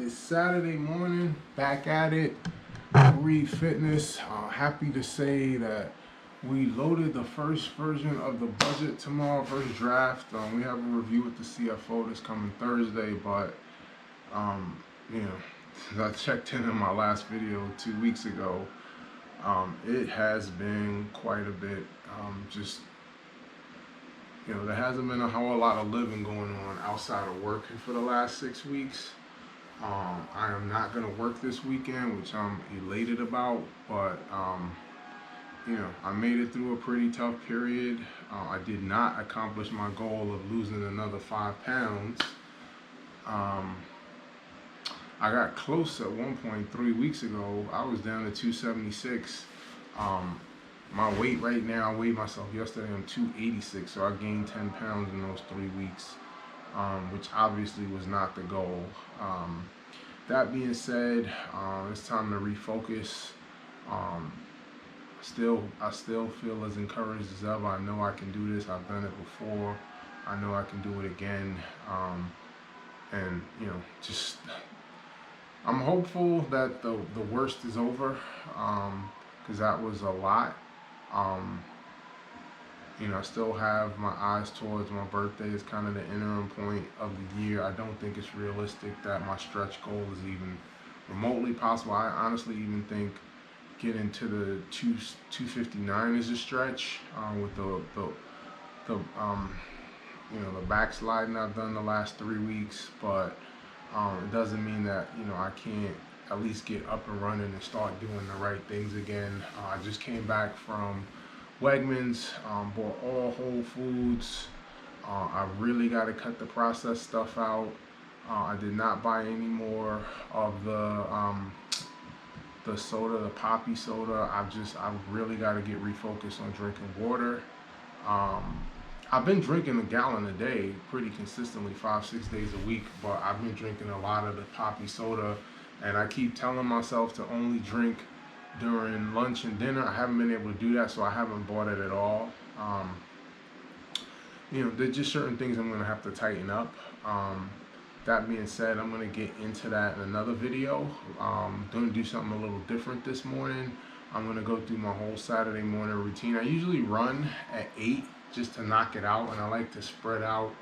It's Saturday morning, back at it. Read Fitness. Happy to say that we loaded the first version of the budget tomorrow, first draft. We have a review with the CFO this coming Thursday, but um, you know, I checked in on my last video 2 weeks ago. It has been quite a bit. There hasn't been a whole lot of living going on outside of working for the last 6 weeks. I am not going to work this weekend, which I'm elated about, but I made it through a pretty tough period. I did not accomplish my goal of losing another 5 pounds. I got close at one point 3 weeks ago. I was down to 276. My weight right now, I weighed myself yesterday, I'm 286, so I gained 10 pounds in those 3 weeks, which obviously was not the goal. That being said, it's time to refocus. I still feel as encouraged as ever. I know I can do this. I've done it before. I know I can do it again. I'm hopeful that the worst is over, because that was a lot. I still have my eyes towards my birthday. It's kind of the interim point of the year. I don't think it's realistic that my stretch goal is even remotely possible. I honestly even think getting to the 259 is a stretch, with the backsliding I've done the last 3 weeks. But it doesn't mean that I can't at least get up and running and start doing the right things again. I just came back from Wegmans, bought all whole foods. I really got to cut the processed stuff out. I did not buy any more of the soda, the poppy soda. I've really got to get refocused on drinking water. I've been drinking a gallon a day pretty consistently, 5-6 days a week, but I've been drinking a lot of the poppy soda, and I keep telling myself to only drink during lunch and dinner. I haven't been able to do that, so I haven't bought it at all. There's just certain things I'm going to have to tighten up. That being said, I'm going to get into that in another video. Going to do something a little different this morning. I'm going to go through my whole Saturday morning routine. I usually run at 8 just to knock it out, and I like to spread out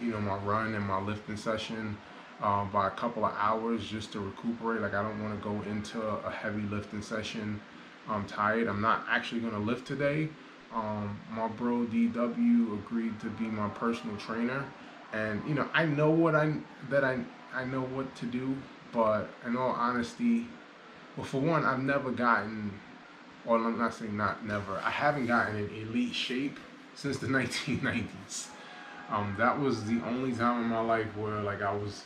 my run and my lifting session by a couple of hours just to recuperate. Like, I don't want to go into a heavy lifting session tired. I'm not actually going to lift today. My bro DW agreed to be my personal trainer, and I know I know what to do, but in all honesty, well, for one, I've never gotten, or I'm not saying not never, I haven't gotten in elite shape since the 1990s. That was the only time in my life where I was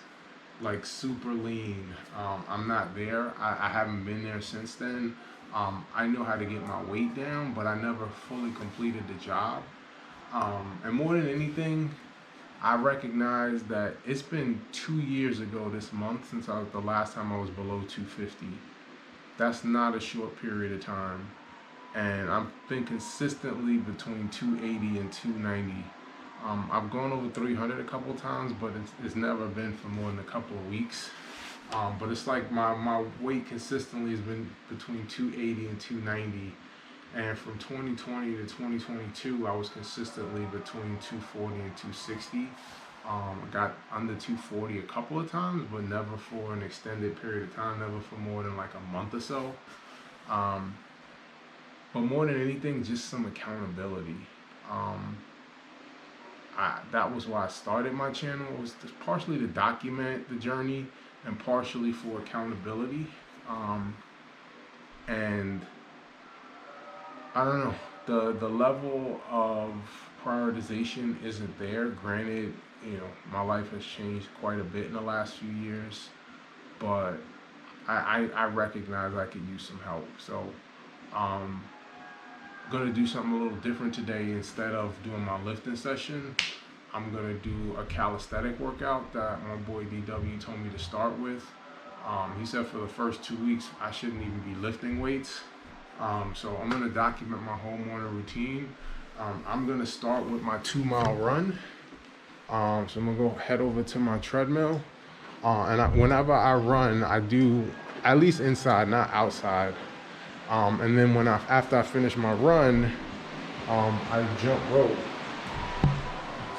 super lean. I'm not there. I haven't been there since then. I know how to get my weight down, but I never fully completed the job. And more than anything, I recognize that it's been 2 years ago this month since the last time I was below 250. That's not a short period of time. And I've been consistently between 280 and 290. I've gone over 300 a couple times, but it's never been for more than a couple of weeks. But it's like my weight consistently has been between 280 and 290. And from 2020 to 2022, I was consistently between 240 and 260. I got under 240 a couple of times, but never for an extended period of time, never for more than a month or so. But more than anything, just some accountability. That was why I started my channel. It was partially to document the journey and partially for accountability. And I don't know, the level of prioritization isn't there. Granted, my life has changed quite a bit in the last few years, but I recognize I could use some help. So going to do something a little different today. Instead of doing my lifting session, I'm going to do a calisthenic workout that my boy DW told me to start with. He said for the first 2 weeks I shouldn't even be lifting weights. So I'm going to document my whole morning routine. I'm going to start with my 2-mile run. So I'm going to go head over to my treadmill. Whenever I run, I do at least inside, not outside. And then after I finish my run, I jump rope.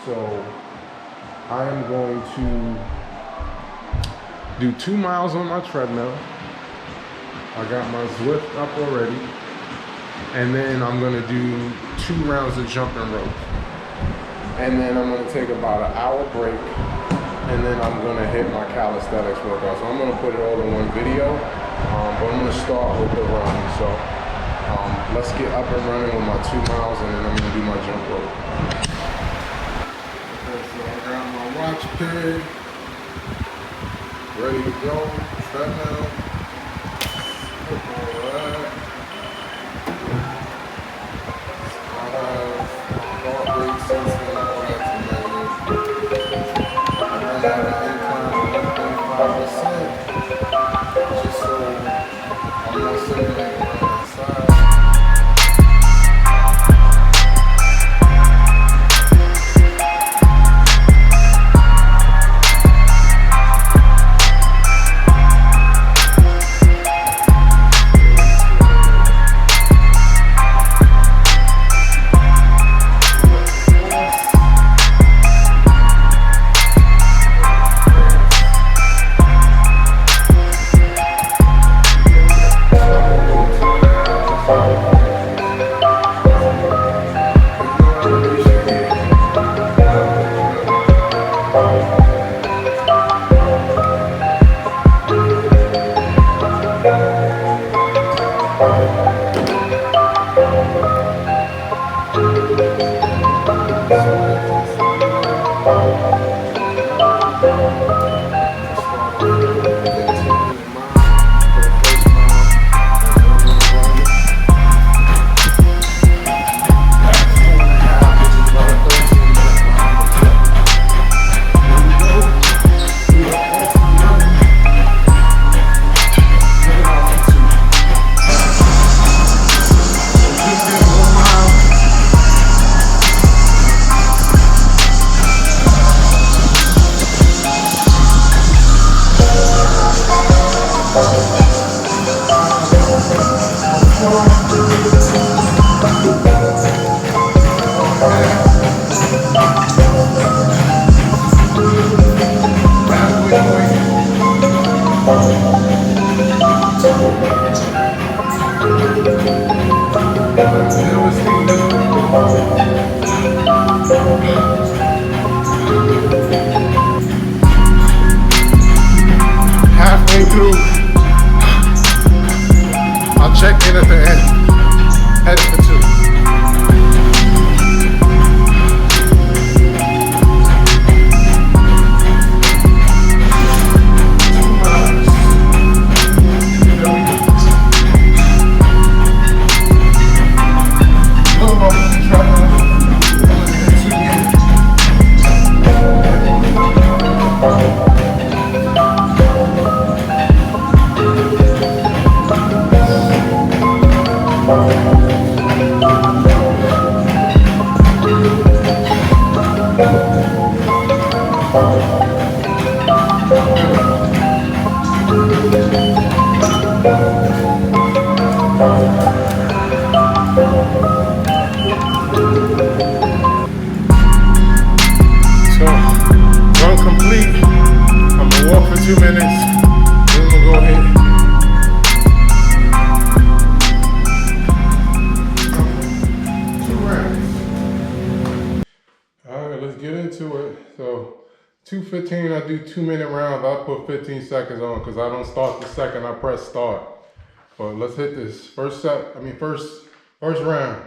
So I am going to do 2 miles on my treadmill. I got my Zwift up already. And then I'm gonna do 2 rounds of jumping rope. And then I'm gonna take about an hour break. And then I'm gonna hit my calisthenics workout. So I'm gonna put it all in one video. But I'm gonna start with the run. So let's get up and running with my 2 miles, and then I'm gonna do my jump rope. Okay, so I got my watch pig, ready to go, treadmill, all that. I have heart rate sensing, all that to manage. I run at an incline of 1.5%, just so I'm not simulating on that side. Halfway through, I'll check in at the end. Headed for 2. So 2:15, I do 2-minute rounds. I put 15 seconds on because I don't start the second I press start. But let's hit this first round.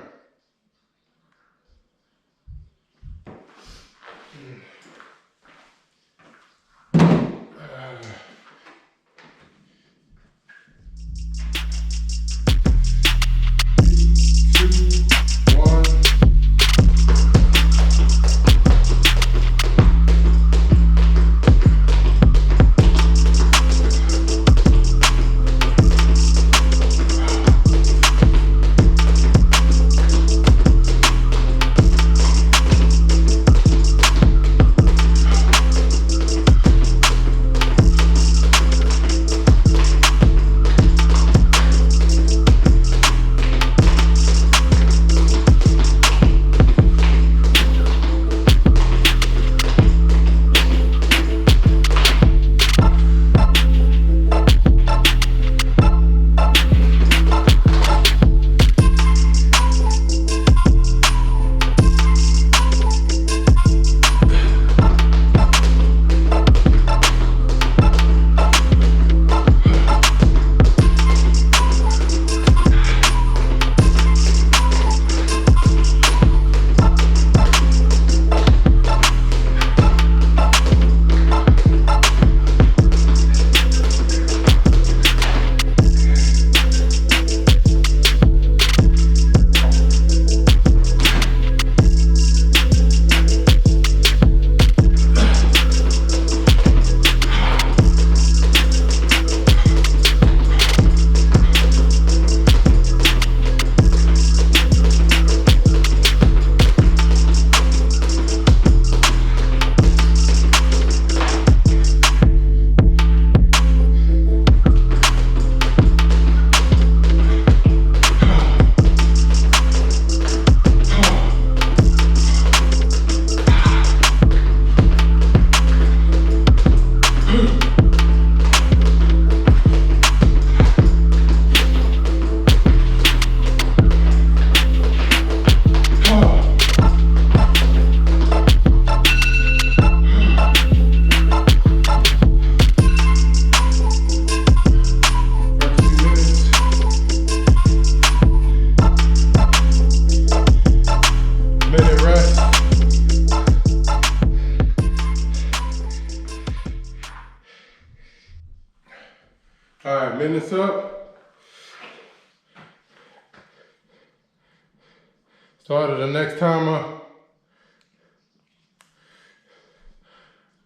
So the next time I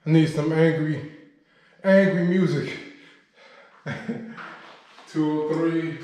need some angry music. 203.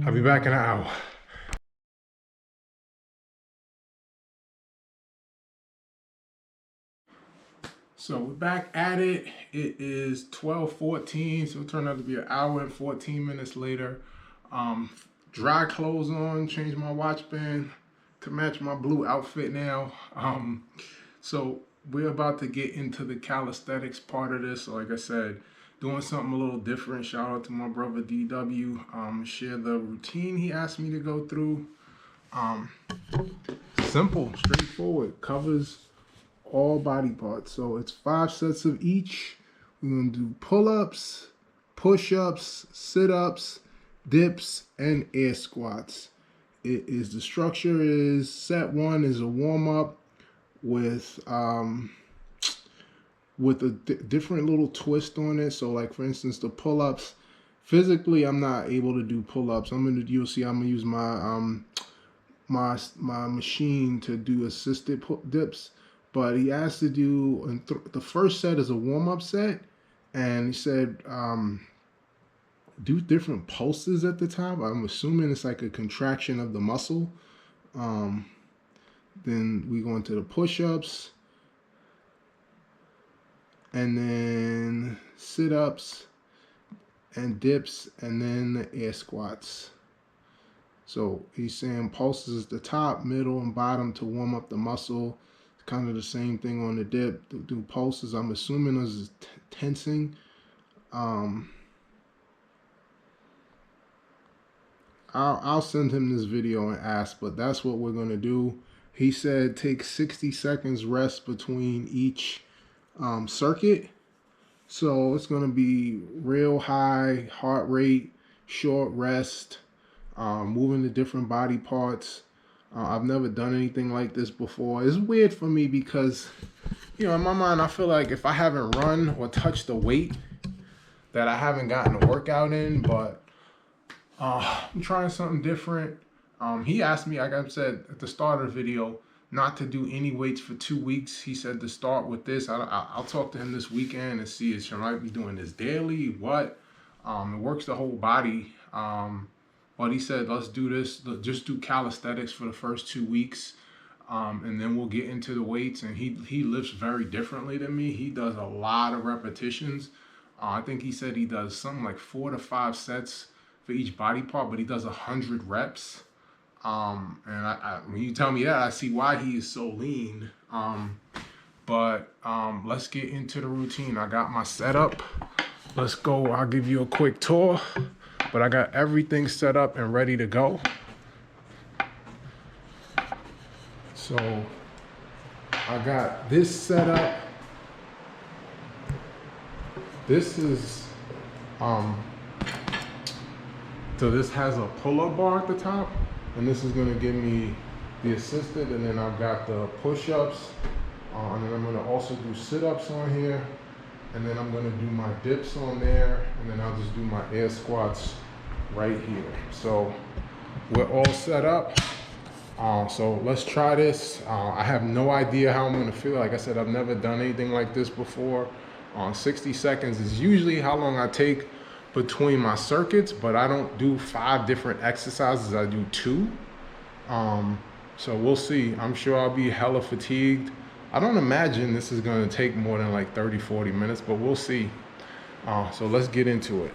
I'll be back in an hour. So we're back at it. It is 12:14, so it turned out to be an hour and 14 minutes later. Dry clothes on, changed my watch band to match my blue outfit now. So we're about to get into the calisthenics part of this. So like I said, doing something a little different. Shout out to my brother DW. Share the routine he asked me to go through. Simple, straightforward, covers all body parts. So it's 5 sets of each. We're gonna do pull-ups, push-ups, sit-ups, dips, and air squats. The structure is set 1 is a warm-up with a different little twist on it. So like for instance, the pull-ups, physically I'm not able to do pull-ups. You'll see I'm gonna use my my machine to do assisted dips. But he asked to do, the first set is a warm-up set, and he said do different pulses at the top. I'm assuming it's like a contraction of the muscle. Then we go into the push-ups, and then sit-ups and dips, and then the air squats. So he's saying pulses is the top, middle, and bottom to warm up the muscle. It's kind of the same thing on the dip. Do pulses, I'm assuming this is tensing. I'll send him this video and ask, but that's what we're gonna do. He said take 60 seconds rest between each circuit. So it's gonna be real high heart rate, short rest, moving the different body parts. I've never done anything like this before. It's weird for me because, you know, in my mind, I feel like if I haven't run or touched a weight, that I haven't gotten a workout in, but I'm trying something different. He asked me, like I said at the start of the video, not to do any weights for 2 weeks. He said to start with this. I'll talk to him this weekend and see if I might be doing this daily, what. It works the whole body. But he said, let's do this. Just do calisthenics for the first 2 weeks. And then we'll get into the weights. And he lifts very differently than me. He does a lot of repetitions. I think he said he does something like 4 to 5 sets for each body part, but he does 100 reps. And when you tell me that, I see why he is so lean. But let's get into the routine. I got my setup. Let's go. I'll give you a quick tour, but I got everything set up and ready to go. So I got this set up. This is, so this has a pull-up bar at the top, and this is gonna give me the assisted, and then I've got the push-ups, and then I'm gonna also do sit-ups on here, and then I'm gonna do my dips on there, and then I'll just do my air squats right here. So we're all set up. So let's try this. I have no idea how I'm gonna feel. Like I said, I've never done anything like this before. 60 seconds is usually how long I take between my circuits, but I don't do 5 different exercises, I do 2. So we'll see. I'm sure I'll be hella fatigued. I don't imagine this is gonna take more than like 30, 40 minutes, but we'll see. So let's get into it.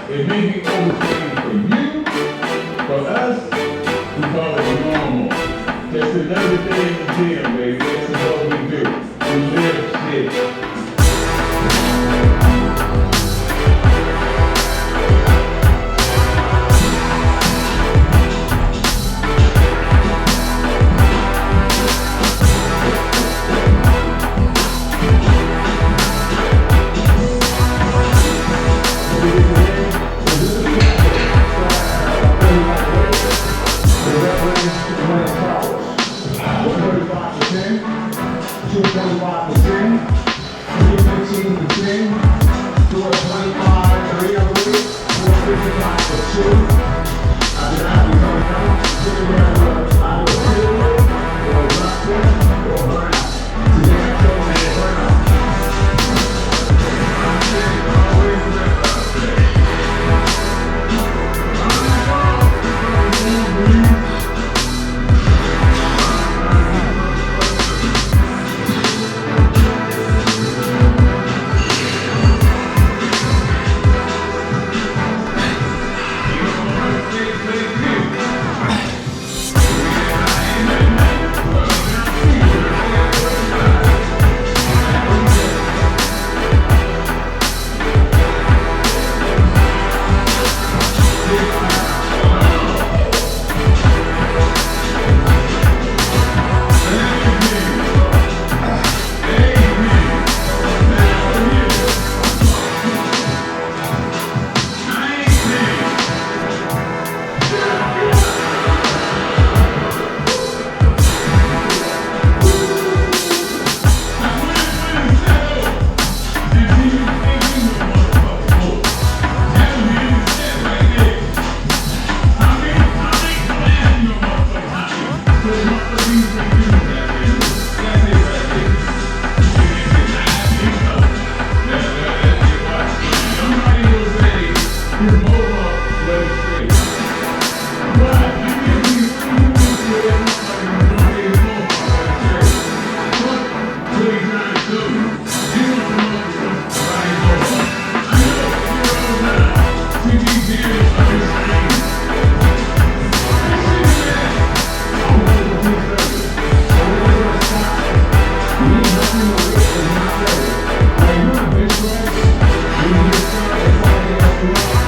It may be overtrained for you, for us, we call it normal. Just another day in the gym, baby. This is what we do. We live shit. Me.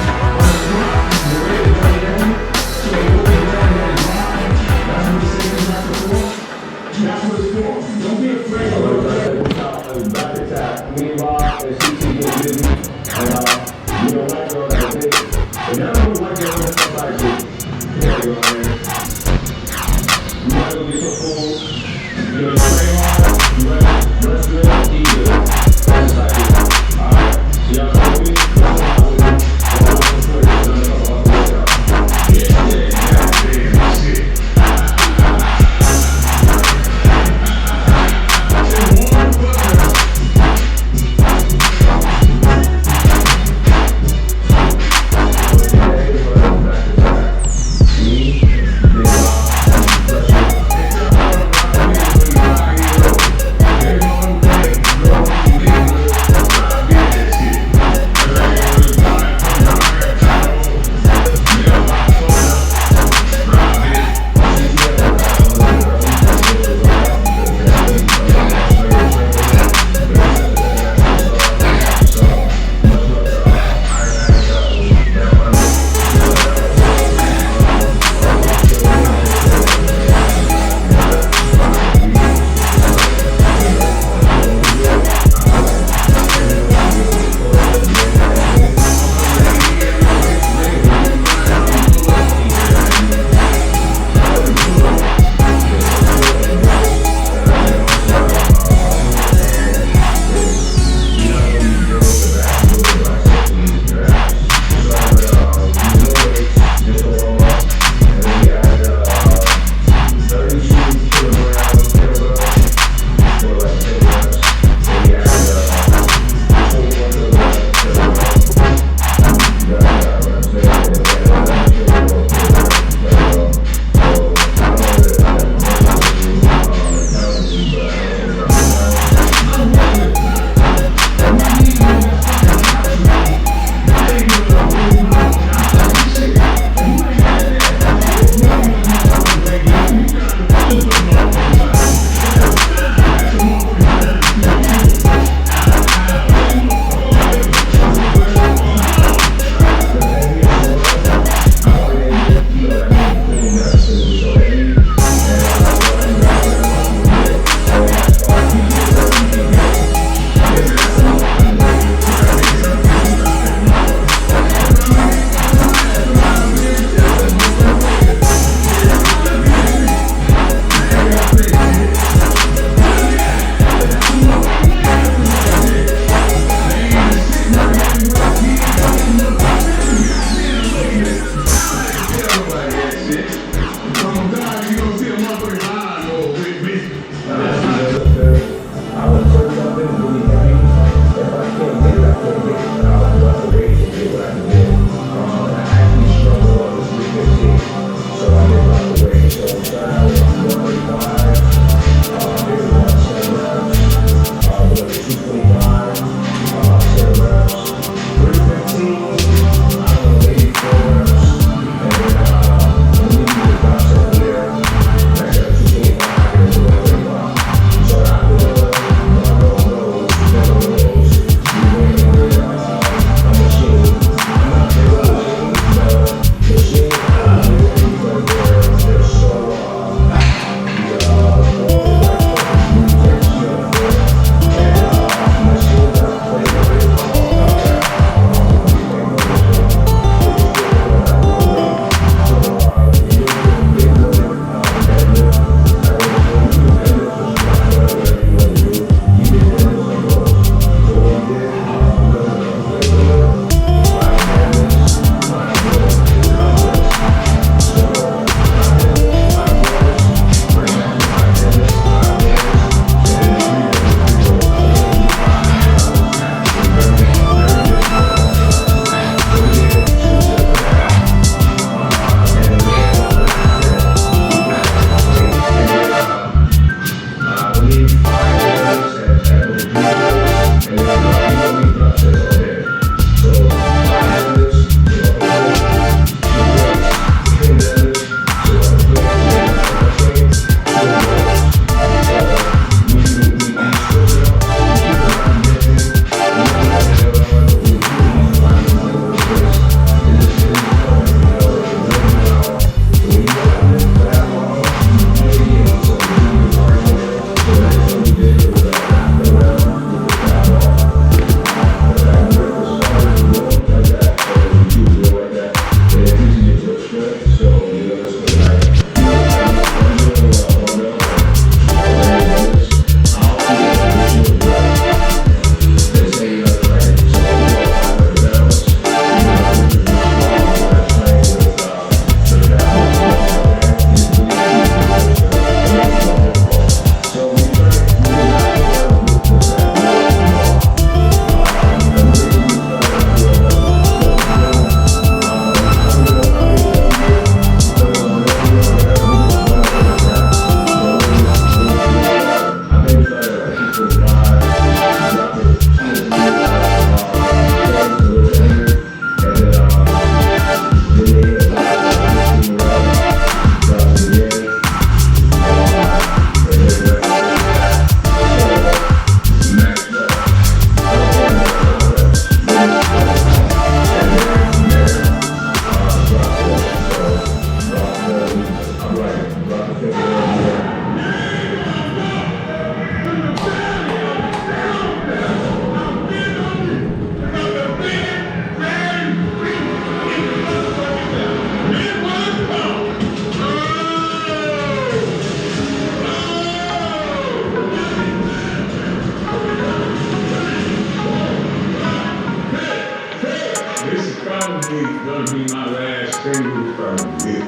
probably gonna be my last table probably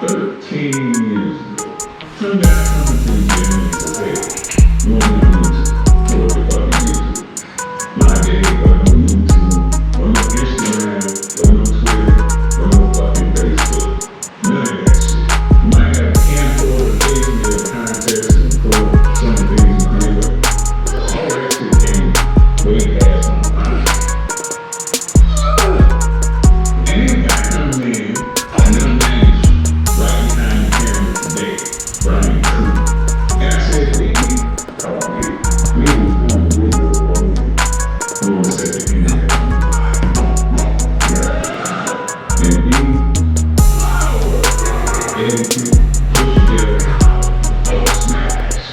13 years ago. Some guy coming to the gym and said, you want me to do what the fuck you do? My day, or no YouTube, or no Instagram, or no Twitter, or no fucking Facebook. None of that shit. You might have a handful of things in the contest and for some things you do, but all that shit came way past my mind. And this guy comes in, and I'm managed right behind the camera today, Brian Crew. And I said, we was at the end of and push together, smash.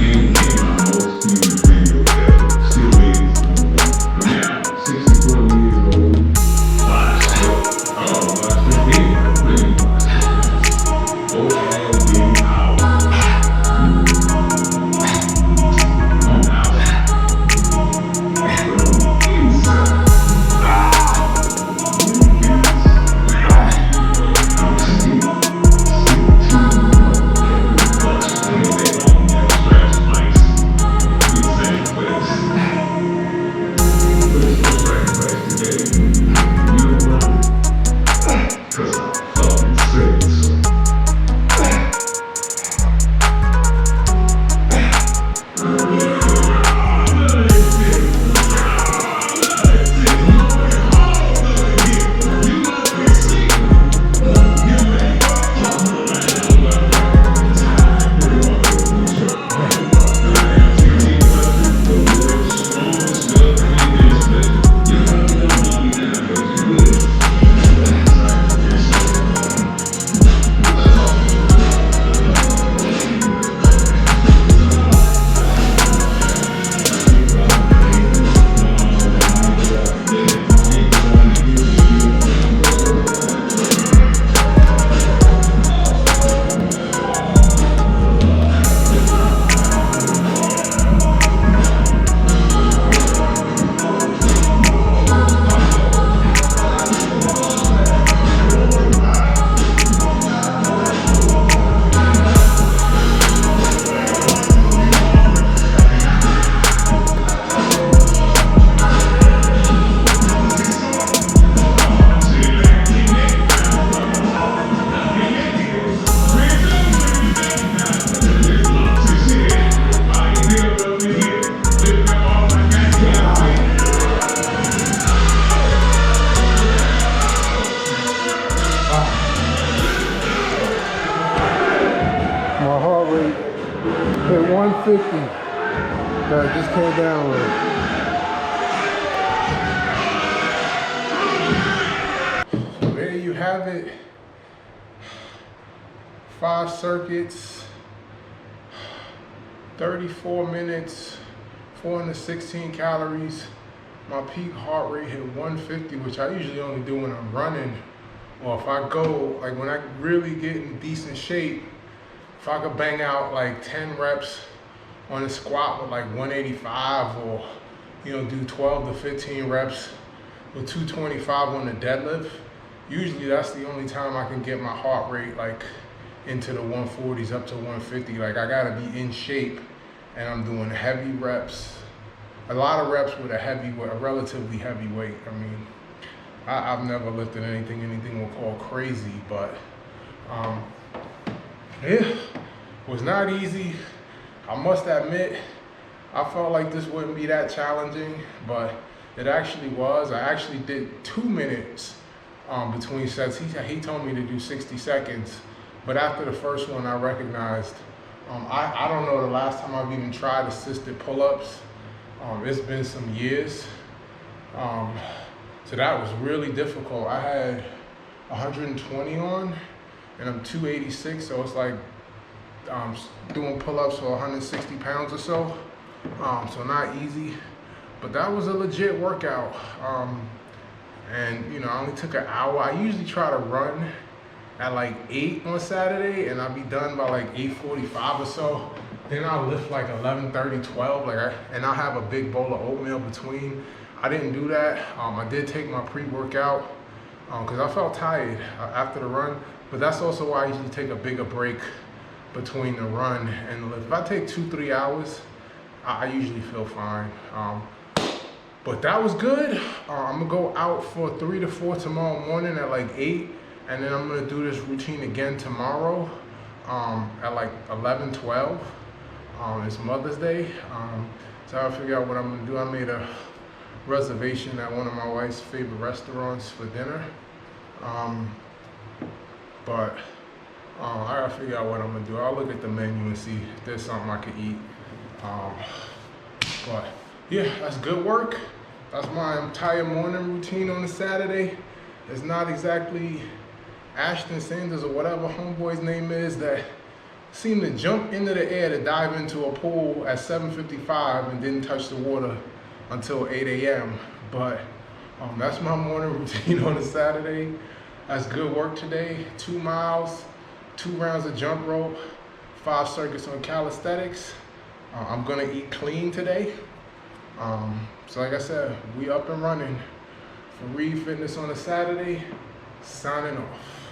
And my most huge video ever. Still is. I'm now 64 years old. Watch it. Oh, watch the video. Really watch it. Oh, being out. I'm out. My heart rate hit 150. That just came down a little. So there you have it. 5 circuits, 34 minutes, 416 calories. My peak heart rate hit 150, which I usually only do when I'm running, or if I go, like when I really get in decent shape. If I could bang out like 10 reps on a squat with like 185, or do 12 to 15 reps with 225 on the deadlift, usually that's the only time I can get my heart rate like into the 140s up to 150. Like I gotta be in shape, and I'm doing heavy reps, a lot of reps with a relatively heavy weight. I mean, I've never lifted anything we'll call crazy, but it was not easy. I must admit, I felt like this wouldn't be that challenging, but it actually was. I actually did 2 minutes between sets. He told me to do 60 seconds, but after the first one, I recognized, I don't know the last time I've even tried assisted pull-ups. It's been some years. So that was really difficult. I had 120 on, and I'm 286, so it's like doing pull-ups for 160 pounds or so. So not easy, but that was a legit workout. And I only took an hour. I usually try to run at like 8 on Saturday, and I'll be done by like 8:45 or so. Then I'll lift like 11:30, 12, and I'll have a big bowl of oatmeal between. I didn't do that. I did take my pre-workout because I felt tired after the run, but that's also why I usually take a bigger break between the run and the lift. If I take 2-3 hours, I usually feel fine. But that was good. I'm gonna go out for 3 to 4 tomorrow morning at like 8, and then I'm gonna do this routine again tomorrow at like 11, 12. It's Mother's Day, so I figure out what I'm gonna do. I made a reservation at one of my wife's favorite restaurants for dinner, but I gotta figure out what I'm gonna do. I'll look at the menu and see if there's something I could eat. But yeah, that's good work. That's my entire morning routine on a Saturday. It's not exactly Ashton Sanders or whatever homeboy's name is that seemed to jump into the air to dive into a pool at 7:55 and didn't touch the water until 8 a.m. But that's my morning routine on a Saturday. That's good work today. 2 miles, 2 rounds of jump rope, 5 circuits on calisthenics. I'm gonna eat clean today. So like I said, we up and running. For Reed Fitness on a Saturday, signing off.